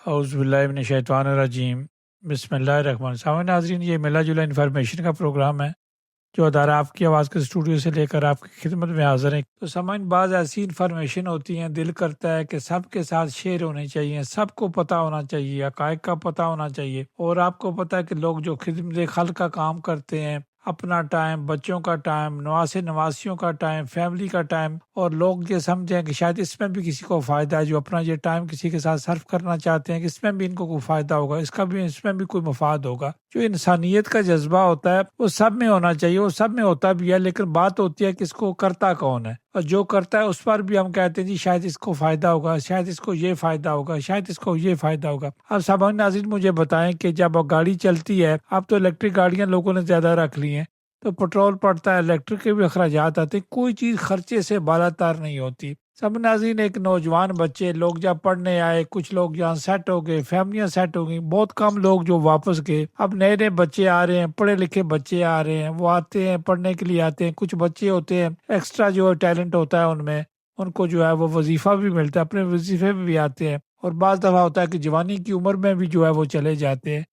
اعوذ باللہ من الشیطان الرجیم، بسم اللہ الرحمن الرحیم۔ سامعین ناظرین، یہ ملا جلا انفارمیشن کا پروگرام ہے جو ادارہ آپ کی آواز کے اسٹوڈیو سے لے کر آپ کی خدمت میں حاضر ہیں۔ تو سامعین، بعض ایسی انفارمیشن ہوتی ہیں دل کرتا ہے کہ سب کے ساتھ شیئر ہونی چاہیے، سب کو پتہ ہونا چاہیے، حقائق کا پتہ ہونا چاہیے۔ اور آپ کو پتہ ہے کہ لوگ جو خدمت خلق کا کام کرتے ہیں، اپنا ٹائم، بچوں کا ٹائم، نواسے نواسیوں کا ٹائم، فیملی کا ٹائم، اور لوگ یہ سمجھیں کہ شاید اس میں بھی کسی کو فائدہ ہے، جو اپنا یہ ٹائم کسی کے ساتھ صرف کرنا چاہتے ہیں کہ اس میں بھی ان کو کوئی فائدہ ہوگا، اس میں بھی کوئی مفاد ہوگا۔ جو انسانیت کا جذبہ ہوتا ہے وہ سب میں ہونا چاہیے، وہ سب میں ہوتا بھی ہے، لیکن بات ہوتی ہے کہ اس کو کرتا کون ہے، اور جو کرتا ہے اس پر بھی ہم کہتے ہیں جی شاید اس کو فائدہ ہوگا، شاید اس کو یہ فائدہ ہوگا، شاید اس کو یہ فائدہ ہوگا۔ اب سامعین ناظرین، مجھے بتائیں کہ جب گاڑی چلتی ہے، اب تو الیکٹرک گاڑیاں لوگوں نے زیادہ رکھ لی ہیں، تو پٹرول پڑتا ہے، الیکٹرک کے بھی اخراجات آتے ہیں، کوئی چیز خرچے سے بالا تر نہیں ہوتی۔ سب ناظرین، ایک نوجوان بچے لوگ جب پڑھنے آئے، کچھ لوگ جہاں سیٹ ہو گئے، فیملیاں سیٹ ہو گئی، بہت کم لوگ جو واپس گئے۔ اب نئے نئے بچے آ رہے ہیں، پڑھے لکھے بچے آ رہے ہیں، وہ آتے ہیں پڑھنے کے لیے آتے ہیں۔ کچھ بچے ہوتے ہیں ایکسٹرا جو ٹیلنٹ ہوتا ہے ان میں، ان کو جو ہے وہ وظیفہ بھی ملتا ہے، اپنے وظیفے میں بھی آتے ہیں، اور بعض دفعہ ہوتا ہے کہ جوانی کی عمر میں بھی جو ہے وہ چلے جاتے ہیں،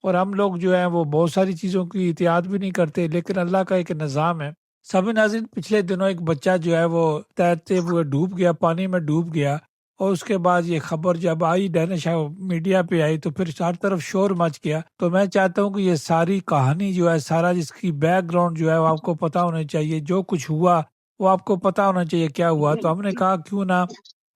اور ہم لوگ جو ہیں وہ بہت ساری چیزوں کی احتیاط بھی نہیں کرتے، لیکن اللہ کا ایک نظام ہے۔ سب ناظرین، پچھلے دنوں ایک بچہ جو ہے وہ تیرتے ہوئے ڈوب گیا، پانی میں ڈوب گیا، اور اس کے بعد یہ خبر جب آئی ڈینش میڈیا پہ آئی تو پھر ہر طرف شور مچ گیا۔ تو میں چاہتا ہوں کہ یہ ساری کہانی جو ہے، سارا جس کی بیک گراؤنڈ جو ہے وہ آپ کو پتا ہونا چاہیے، جو کچھ ہوا وہ آپ کو پتا ہونا چاہیے کیا ہوا۔ تو ہم نے کہا کیوں نہ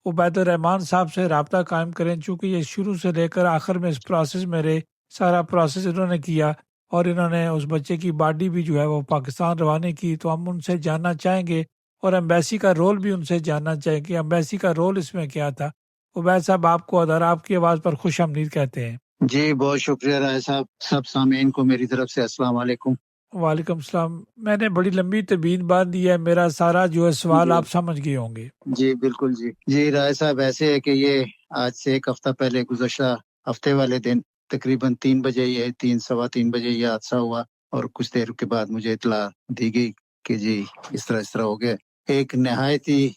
عبید الرحمان صاحب سے رابطہ قائم کریں، چونکہ یہ شروع سے لے کر آخر میں اس پروسیس میں رہے، سارا پروسیس انہوں نے کیا، اور انہوں نے اس بچے کی باڈی بھی جو ہے وہ پاکستان روانہ کی۔ تو ہم ان سے جاننا چاہیں گے، اور ایمبیسی کا رول بھی ان سے جاننا چاہیں گے، ایمبیسی کا رول اس میں کیا تھا۔ عبید صاحب، آپ کو ادارہ آپ کی آواز پر خوش آمدید کہتے ہیں۔ جی بہت شکریہ رائے صاحب، سب سامعین کو میری طرف سے السلام علیکم۔ وعلیکم السلام۔ میں نے بڑی لمبی تبیین باندھ دی ہے، میرا سارا جو ہے سوال آپ سمجھ گئے ہوں گے۔ جی بالکل جی رائے صاحب، ایسے ہے کہ یہ آج سے ایک ہفتہ پہلے گزشتہ ہفتے والے دن تقریباً 3 بجے، یہ 3 سوا 3 بجے یہ حادثہ ہوا، اور کچھ دیر کے بعد مجھے اطلاع دی گئی کہ جی اس طرح ہو گیا۔ ایک نہایت ہی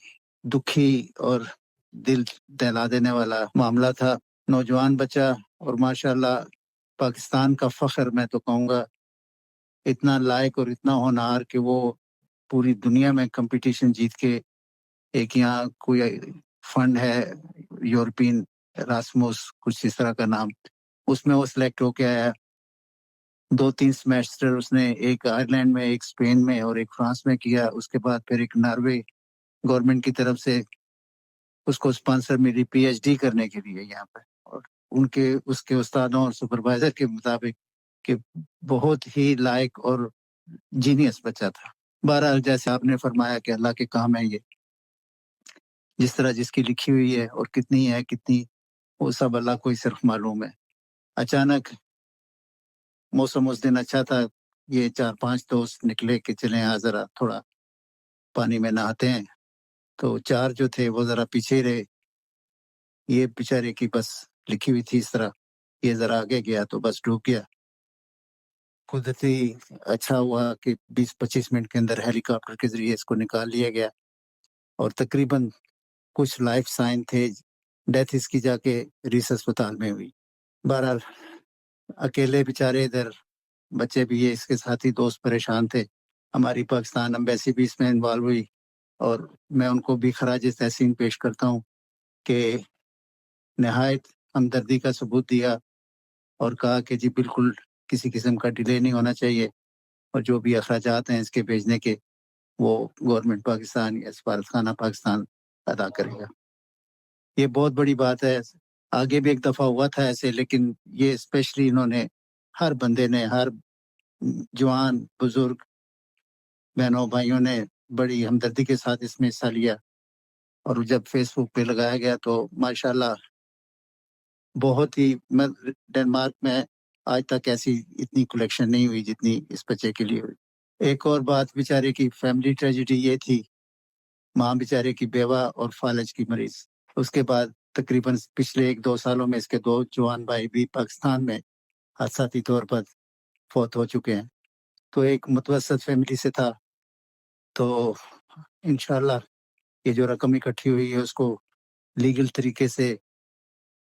دکھی اور دل دہلا دینے والا معاملہ تھا۔ نوجوان بچہ، اور ماشاءاللہ پاکستان کا فخر، میں تو کہوں گا اتنا لائق اور اتنا ہونہار کہ وہ پوری دنیا میں کمپٹیشن جیت کے، ایک یہاں کوئی فنڈ ہے یورپین راسموس کچھ اس طرح کا نام، اس میں وہ سلیکٹ ہو کے آیا۔ 2-3 سیمیسٹر اس نے ایک آئرلینڈ میں، ایک اسپین میں اور ایک فرانس میں کیا۔ اس کے بعد پھر ایک ناروے گورنمنٹ کی طرف سے اس کو اسپانسر ملی پی ایچ ڈی کرنے کے لیے یہاں پہ، اور اس کے استادوں اور سپروائزر کے مطابق کہ بہت ہی لائق اور جینیس بچہ تھا۔ بہرحال جیسے آپ نے فرمایا کہ اللہ کے کام ہے یہ، جس طرح جس کی لکھی ہوئی ہے، اور کتنی ہے کتنی، وہ سب اللہ کو ہی صرف معلوم ہے۔ اچانک موسم اس دن اچھا تھا، یہ 4-5 دوست نکلے کہ چلیں ذرا تھوڑا پانی میں نہاتے ہیں، تو 4 جو تھے وہ ذرا پیچھے ہی رہے۔ یہ بیچارے کی بس لکھی ہوئی تھی اس طرح، یہ ذرا آگے گیا تو بس ڈوب گیا۔ قدرتی اچھا ہوا کہ 20-25 منٹ کے اندر ہیلی کاپٹر کے ذریعے اس کو نکال لیا گیا، اور تقریباً کچھ لائف سائن تھے، ڈیتھ اس کی جا کے ریس اسپتال میں ہوئی۔ بہرحال اکیلے بیچارے ادھر بچے بھی، یہ اس کے ساتھی دوست پریشان تھے۔ ہماری پاکستان ایمبیسی بھی اس میں انوالو ہوئی، اور میں ان کو بھی خراج تحسین پیش کرتا ہوں کہ نہایت ہمدردی کا ثبوت دیا، اور کہا کہ جی بالکل کسی قسم کا ڈیلے نہیں ہونا چاہیے، اور جو بھی اخراجات ہیں اس کے بھیجنے کے، وہ گورنمنٹ پاکستان یا سفارت خانہ پاکستان ادا کرے گا۔ یہ بہت بڑی بات ہے۔ آگے بھی ایک دفعہ ہوا تھا ایسے، لیکن یہ اسپیشلی انہوں نے، ہر بندے نے، ہر جوان بزرگ بہنوں بھائیوں نے بڑی ہمدردی کے ساتھ اس میں حصہ لیا، اور جب فیس بک پہ لگایا گیا تو ماشاءاللہ بہت ہی، میں ڈنمارک میں آج تک ایسی اتنی کلیکشن نہیں ہوئی جتنی اس بچے کے لیے ہوئی۔ ایک اور بات، بیچارے کی فیملی ٹریجڈی یہ تھی، ماں بیچارے کی بیوہ اور فالج کی مریض۔ اس کے بعد تقریباً پچھلے 1-2 سالوں میں اس کے 2 جوان بھائی بھی پاکستان میں حادثاتی طور پر فوت ہو چکے ہیں۔ تو ایک متوسط فیملی سے تھا، تو انشاءاللہ یہ جو رقم اکٹھی ہوئی ہے اس کو لیگل طریقے سے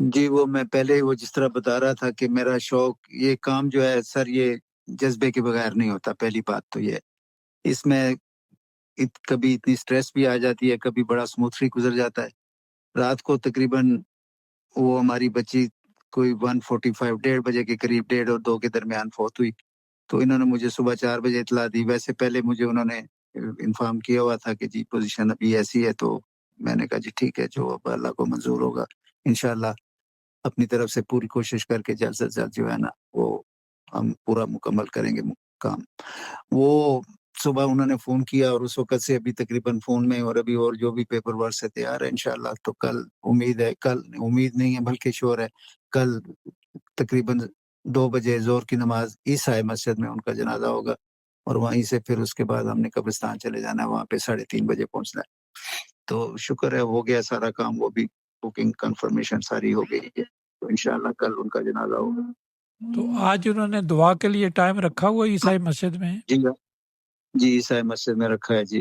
جی وہ میں پہلے وہ جس طرح بتا رہا تھا کہ میرا شوق یہ کام جو ہے سر یہ جذبے کے بغیر نہیں ہوتا. پہلی بات تو یہ اس میں کبھی اتنی سٹریس بھی آ جاتی ہے, کبھی بڑا سموتھلی گزر جاتا ہے. رات کو تقریباً وہ ہماری بچی کوئی 1:45 1:30 کے قریب 1:30 اور 2 کے درمیان فوت ہوئی. تو انہوں نے مجھے صبح 4 بجے اطلاع دی. ویسے پہلے مجھے انہوں نے انفارم کیا ہوا تھا کہ جی پوزیشن ابھی ایسی ہے. تو میں نے کہا جی ٹھیک ہے, جو اب اللہ کو منظور ہوگا انشاءاللہ اپنی طرف سے پوری کوشش کر کے جلد سے جلد جو ہے نا وہ ہم پورا مکمل کریں گے کام. وہ صبح انہوں نے فون کیا اور اس وقت سے ابھی تقریباً فون میں اور ابھی اور جو بھی پیپر ورک سے تیار ہے انشاءاللہ. تو کل امید ہے, کل امید نہیں ہے بلکہ شور ہے, کل تقریباً 2 بجے ظہر کی نماز عیسائی مسجد میں ان کا جنازہ ہوگا اور وہیں سے پھر اس کے بعد ہم نے قبرستان چلے جانا ہے, وہاں پہ 3:30 بجے پہنچنا ہے. تو شکر ہے ہو گیا سارا کام, وہ بھی بکنگ کنفرمیشن ساری ہو گئی ہے. تو انشاءاللہ کل ان کا جنازہ ہوگا. تو آج انہوں نے دعا کے لیے ٹائم رکھا ہوا عیسائی مسجد میں؟ جی عیسائی مسجد میں رکھا ہے جی.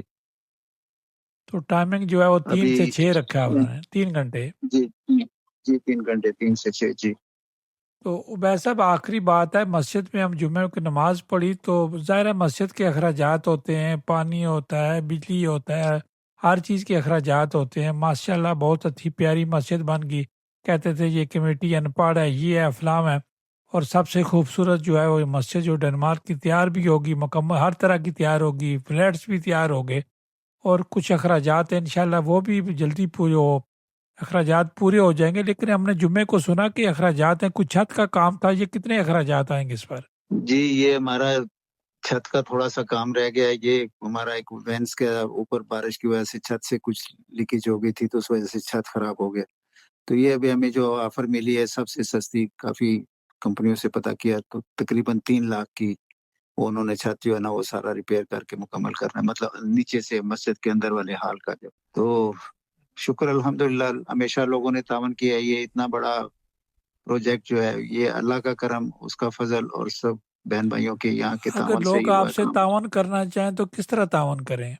تو ٹائمنگ جو ہے وہ 3 سے 6 رکھا ہے انہوں نے, 3 گھنٹے. جی 3 گھنٹے 3 سے 6 جی. تو عبید صاحب آخری بات ہے, مسجد میں ہم جمعہ کی نماز پڑھی تو ظاہر ہے مسجد کے اخراجات ہوتے ہیں, پانی ہوتا ہے, بجلی ہوتا ہے, ہر چیز کے اخراجات ہوتے ہیں. ماشاءاللہ بہت اچھی پیاری مسجد بن گئی. کہتے تھے یہ کمیٹی ان پڑھ ہے, یہ ہے فلاں ہے, اور سب سے خوبصورت جو ہے وہ مسجد جو ڈنمارک کی تیار بھی ہوگی, مکمل ہر طرح کی تیار ہوگی, فلیٹس بھی تیار ہو گئے, اور کچھ اخراجات ہیں انشاءاللہ وہ بھی جلدی اخراجات پورے ہو جائیں گے. لیکن ہم نے جمعے کو سنا کہ اخراجات ہیں, کچھ چھت کا کام تھا, یہ کتنے اخراجات آئیں گے اس پر؟ جی یہ ہمارا چھت کا تھوڑا سا کام رہ گیا ہے. یہ ہمارا ایک وینس کے اوپر بارش کی وجہ سے چھت سے کچھ لیکیج ہو گئی تھی, تو اس وجہ سے چھت خراب ہو گیا. تو یہ ابھی ہمیں جو آفر ملی ہے سب سے سستی, کافی کمپنیوں سے پتہ کیا تو تقریباً 3 لاکھ کی وہ انہوں نے چھت جو ہے نا وہ سارا ریپیئر کر کے مکمل کرنا ہے, مطلب نیچے سے مسجد کے اندر والے حال کا. جو تو شکر الحمدللہ ہمیشہ لوگوں نے تعاون کیا ہے. یہ اتنا بڑا پروجیکٹ جو ہے یہ اللہ کا کرم, اس کا فضل اور سب بہن بھائیوں کے یہاں کے اگر تعاون سے لوگ ہی ہوا آپ ہے سے کام. تعاون کرنا چاہیں تو کس طرح تعاون کریں؟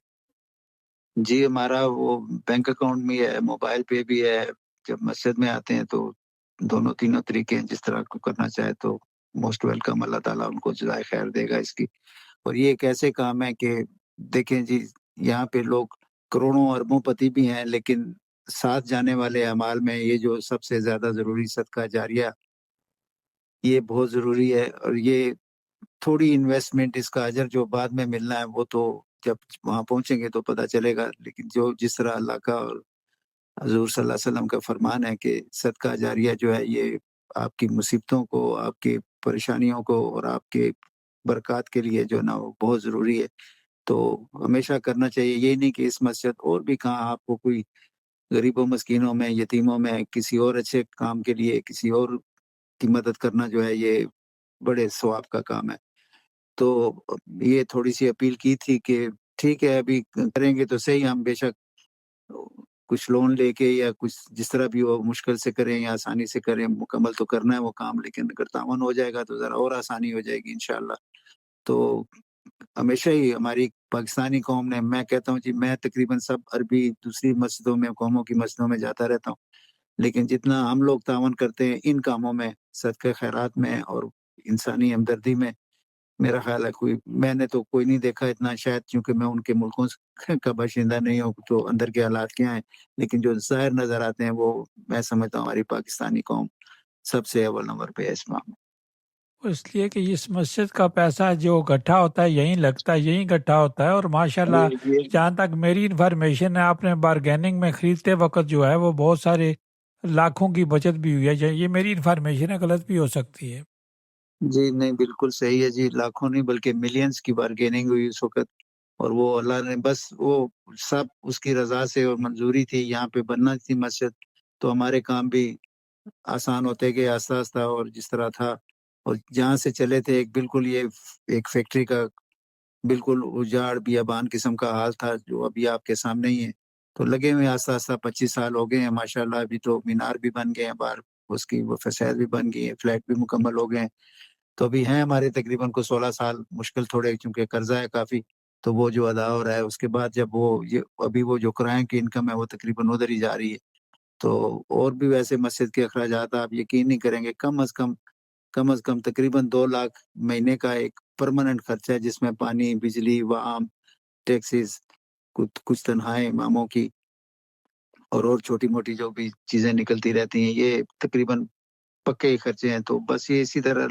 جی ہمارا وہ بینک اکاؤنٹ بھی ہے, موبائل پے بھی ہے. جب مسجد میں آتے ہیں تو دونوں تینوں طریقے ہیں, جس طرح کو کرنا چاہے تو موسٹ ویلکم. اللہ تعالیٰ ان کو جزائے خیر دے گا اس کی. اور یہ ایک ایسے کام ہے کہ دیکھیں جی یہاں پہ لوگ کروڑوں اربوں پتی بھی ہیں, لیکن ساتھ جانے والے اعمال میں یہ جو سب سے زیادہ ضروری صدقہ جاریہ یہ بہت ضروری ہے. اور یہ تھوڑی انویسٹمنٹ, اس کا اجر جو بعد میں ملنا ہے وہ تو جب وہاں پہنچیں گے تو پتہ چلے گا. لیکن جو جس طرح اللہ کا اور حضور صلی اللہ علیہ وسلم کا فرمان ہے کہ صدقہ جاریہ جو ہے یہ آپ کی مصیبتوں کو, آپ کی پریشانیوں کو اور آپ کے برکات کے لیے جو نا وہ بہت ضروری ہے. تو ہمیشہ کرنا چاہیے. یہ نہیں کہ اس مسجد اور بھی کہاں آپ کو کوئی غریبوں مسکینوں میں, یتیموں میں, کسی اور اچھے کام کے لیے کسی اور کی مدد کرنا جو ہے یہ بڑے ثواب کا کام ہے. تو یہ تھوڑی سی اپیل کی تھی کہ ٹھیک ہے ابھی کریں گے تو صحیح, ہم بے شک کچھ لون لے کے یا کچھ جس طرح بھی وہ مشکل سے کریں یا آسانی سے کریں, مکمل تو کرنا ہے وہ کام. لیکن اگر تعاون ہو جائے گا تو ذرا اور آسانی ہو جائے گی انشاءاللہ. تو ہمیشہ ہی ہماری پاکستانی قوم نے, میں کہتا ہوں جی میں تقریباً سب عربی دوسری مسجدوں میں, قوموں کی مسجدوں میں جاتا رہتا ہوں, لیکن جتنا ہم لوگ تعاون کرتے ہیں ان کاموں میں, صدقہ خیرات میں اور انسانی ہمدردی میں, میرا خیال ہے میں نے تو کوئی نہیں دیکھا اتنا. شاید کیونکہ میں ان کے ملکوں کا باشندہ نہیں ہوں تو اندر کے حالات کیا ہیں, لیکن جو ظاہر نظر آتے ہیں وہ میں سمجھتا ہوں ہماری پاکستانی قوم سب سے اول نمبر پہ ہے اس معاملے. اس لیے کہ اس مسجد کا پیسہ جو اکٹھا ہوتا ہے یہیں لگتا ہے, یہیں اکٹھا ہوتا ہے. اور ماشاءاللہ جہاں تک میری انفارمیشن ہے, آپ نے بارگیننگ میں خریدتے وقت جو ہے وہ بہت سارے لاکھوں کی بچت بھی ہوئی ہے. یہ میری انفارمیشن ہے, غلط بھی ہو سکتی ہے. جی نہیں بالکل صحیح ہے جی, لاکھوں نہیں بلکہ ملینز کی بارگیننگ ہوئی اس وقت. اور وہ اللہ نے بس وہ سب اس کی رضا سے اور منظوری تھی, یہاں پہ بننا تھی مسجد, تو ہمارے کام بھی آسان ہوتے گئے آہستہ آہستہ. اور جس طرح تھا اور جہاں سے چلے تھے بالکل یہ ایک فیکٹری کا بالکل اجاڑ بیابان قسم کا حال تھا جو ابھی آپ کے سامنے ہی ہے. تو لگے ہوئے آہستہ آہستہ 25 سال ہو گئے ہیں ماشاءاللہ. ابھی تو مینار بھی بن گئے ہیں باہر, اس کی وہ فساد بھی بن گئی ہے, فلیٹ بھی مکمل ہو گئے ہیں. تو ابھی ہیں ہمارے تقریباً کو 16 سال مشکل تھوڑے, کیونکہ قرضہ ہے کافی, تو وہ جو ادا ہو رہا ہے اس کے بعد جب وہ ابھی وہ جو کرائے کی انکم ہے وہ تقریباً ادھر ہی جا رہی ہے. تو اور بھی ویسے مسجد کے اخراجات آپ یقین نہیں کریں گے، کم از کم تقریباً 2 لاکھ مہینے کا ایک پرماننٹ خرچہ ہے، جس میں پانی، بجلی و عام ٹیکسیز، کچھ تنخواہیں اماموں کی اور چھوٹی موٹی جو بھی چیزیں نکلتی رہتی ہیں، یہ تقریباً پکے ہی خرچے ہیں۔ تو بس یہ اسی طرح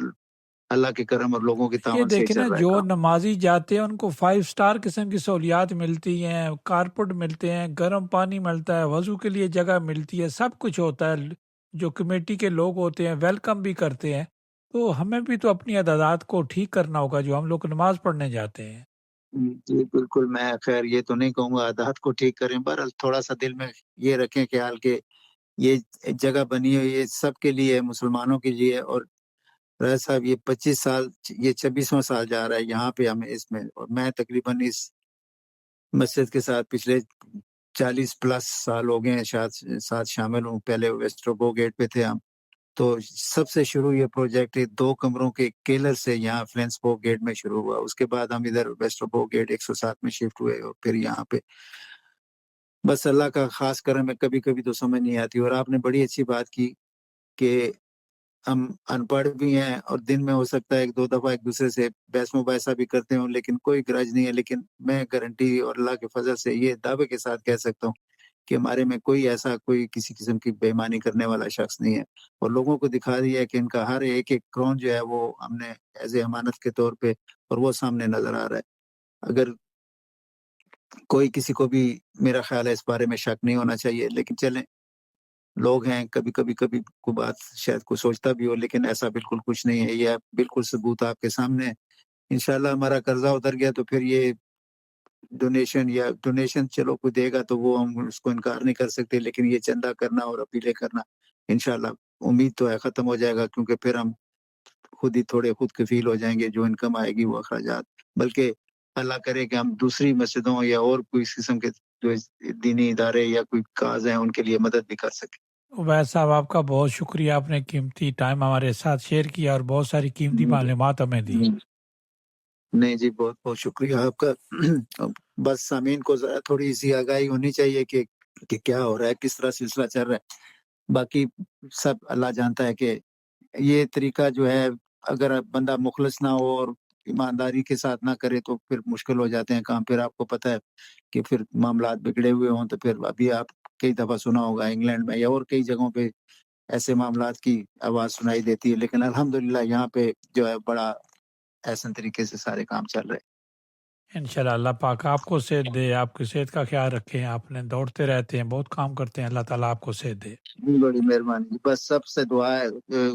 اللہ کے کرم اور لوگوں کی یہ تعاون سے ہی دیکھیں چل نا، رہا ہے جو کام۔ نمازی جاتے ہیں ان کو 5 سٹار قسم کی سہولیات ملتی ہیں، کارپٹ ملتے ہیں، گرم پانی ملتا ہے، وضو کے لیے جگہ ملتی ہے، سب کچھ ہوتا ہے۔ جو کمیٹی کے لوگ ہوتے ہیں ویلکم بھی کرتے ہیں۔ تو ہمیں بھی تو اپنی عادات کو ٹھیک کرنا ہوگا جو ہم لوگ نماز پڑھنے جاتے ہیں۔ جی بالکل، میں خیر یہ تو نہیں کہوں گا عادات کو ٹھیک کریں، بہرحال تھوڑا سا دل میں یہ رکھیں خیال کہ یہ جگہ بنی ہوئی ہے سب کے لیے، مسلمانوں کے لیے، اور رائے صاحب یہ 25 سال، یہ 26واں سال جا رہا ہے یہاں پہ ہمیں اس میں، اور میں تقریباً اس مسجد کے ساتھ پچھلے 40 پلس سال ہو گئے ہیں، شاید ساتھ شامل ہوں۔ پہلے ویسٹروبو گیٹ پہ تھے ہم، تو سب سے شروع یہ پروجیکٹ 2 کمروں کے کیلر سے یہاں فلینسبو گیٹ میں شروع ہوا، اس کے بعد ہم ادھر ویسٹروبو گیٹ 107 میں شفٹ ہوئے، اور پھر یہاں پہ بس اللہ کا خاص کرم ہے، کبھی کبھی تو سمجھ نہیں آتی۔ اور آپ نے بڑی اچھی بات کی کہ ہم ان پڑھ بھی ہیں، اور دن میں ہو سکتا ہے 1-2 دفعہ ایک دوسرے سے بحث مباحثہ بھی کرتے ہوں، لیکن کوئی گرج نہیں ہے۔ لیکن میں گارنٹی اور اللہ کے فضل سے یہ دعوے کے ساتھ کہہ سکتا ہوں کہ ہمارے میں کوئی کسی قسم کی بے ایمانی کرنے والا شخص نہیں ہے، اور لوگوں کو دکھا دیا ہے کہ ان کا ہر ایک کرون جو ہے وہ ہم نے ایز اے امانت کے طور پہ، اور وہ سامنے نظر آ رہا ہے۔ اگر کوئی کسی کو بھی میرا خیال ہے اس بارے میں شک نہیں ہونا چاہیے، لیکن چلیں، لوگ ہیں، کبھی کوئی بات شاید کوئی سوچتا بھی ہو، لیکن ایسا بالکل کچھ نہیں ہے، یہ بالکل ثبوت آپ کے سامنے ہے۔ انشاءاللہ ہمارا قرضہ اتر گیا تو پھر یہ ڈونیشن چلو کوئی دے گا تو وہ ہم اس کو انکار نہیں کر سکتے، لیکن یہ چندہ کرنا اور اپیلیں کرنا انشاءاللہ امید تو ہے ختم ہو جائے گا، کیونکہ پھر ہم خود ہی تھوڑے خود کفیل ہو جائیں گے، جو انکم آئے گی وہ اخراجات، بلکہ اللہ کرے کہ ہم دوسری مسجدوں یا اور کوئی اس قسم کے جو دینی ادارے یا کوئی کاز ہیں ان کے لیے مدد بھی کر سکیں۔ عبید صاحب، آپ کا بہت شکریہ، آپ نے قیمتی ٹائم ہمارے ساتھ شیئر کیا اور بہت ساری قیمتی معلومات ہمیں دی۔ نہیں جی، بہت بہت شکریہ آپ کا۔ بس سامعین کو ذرا تھوڑی سی آگاہی ہونی چاہیے کہ کیا ہو رہا ہے، کس طرح سلسلہ چل رہا ہے۔ باقی سب اللہ جانتا ہے کہ یہ طریقہ جو ہے اگر بندہ مخلص نہ ہو اور ایمانداری کے ساتھ نہ کرے تو پھر مشکل ہو جاتے ہیں کام۔ پھر آپ کو پتہ ہے کہ پھر معاملات بگڑے ہوئے ہوں تو پھر ابھی آپ کئی دفعہ سنا ہوگا انگلینڈ میں یا اور کئی جگہوں پہ ایسے معاملات کی آواز سنائی دیتی ہے، لیکن الحمدللہ یہاں پہ جو ہے بڑا احسن طریقے سے سارے کام چل رہے ہیں۔ انشاءاللہ اللہ پاک آپ کو صحت دے، آپ کی صحت کا خیال رکھیں، آپ نے دوڑتے رہتے ہیں، بہت کام کرتے ہیں، اللہ تعالیٰ آپ کو صحت دے۔ بڑی مہربانی، بس سب سے دعا ہے،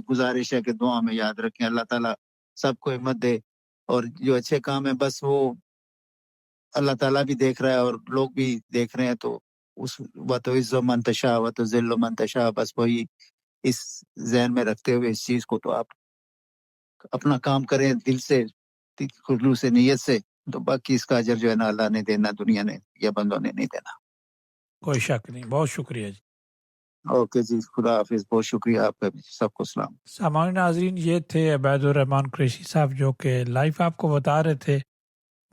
گزارش ہے کہ دعا میں یاد رکھیں، اللہ تعالیٰ سب کو ہمت دے، اور جو اچھے کام ہیں بس وہ اللہ تعالیٰ بھی دیکھ رہا ہے اور لوگ بھی دیکھ رہے ہیں، تو اس وَتُعِزُّ مَن تَشَاءُ وَتُذِلُّ مَن تَشَاءُ، بس وہی اس ذہن میں رکھتے ہوئے اس چیز کو تو آپ اپنا کام کریں دل سے، خلوص نیت سے، تو باقی اس کا اجر جو ہے نا اللہ نے دینا، دنیا نے یا بندوں نے نہیں دینا۔ کوئی شک نہیں، بہت شکریہ جی۔ اوکے جی، خدا حافظ، بہت شکریہ آپ کا بھی، سب کو سلام۔ سامعین ناظرین، یہ تھے عبید الرحمان قریشی صاحب جو کہ لائف آپ کو بتا رہے تھے۔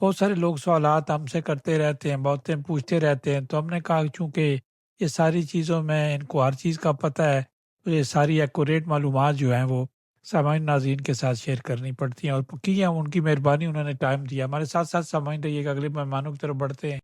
بہت سارے لوگ سوالات ہم سے کرتے رہتے ہیں، بہت پوچھتے رہتے ہیں، تو ہم نے کہا چونکہ یہ ساری چیزوں میں ان کو ہر چیز کا پتہ ہے، تو یہ ساری ایکوریٹ معلومات جو ہیں وہ سامعین ناظرین کے ساتھ شیئر کرنی پڑتی ہیں، اور کی ہیں ان کی مہربانی، انہوں نے ٹائم دیا۔ ہمارے ساتھ ساتھ سامعین رہیے گا، اگلے مہمانوں کی طرف بڑھتے ہیں۔